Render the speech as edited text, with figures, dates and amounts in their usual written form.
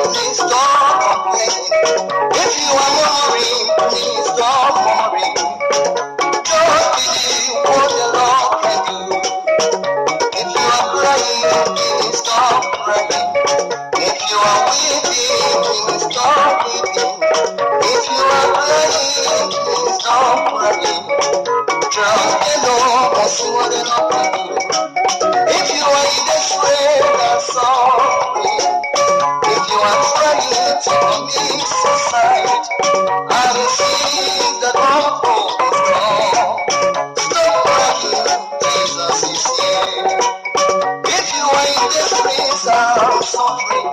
please stop complaining. If you are mourning, please stop mourning. Just believe what the Lord can do. If you are crying, please stop crying. If you are weeping, please stop weeping. If you are crying, please stop crying. Trust the Lord and see what the Lord can do. If you are in desperate and suffering, if you are trying to commit suicide, and it seems that all hope is gone, stop crying, Jesus is here. If you are in desperate and suffering,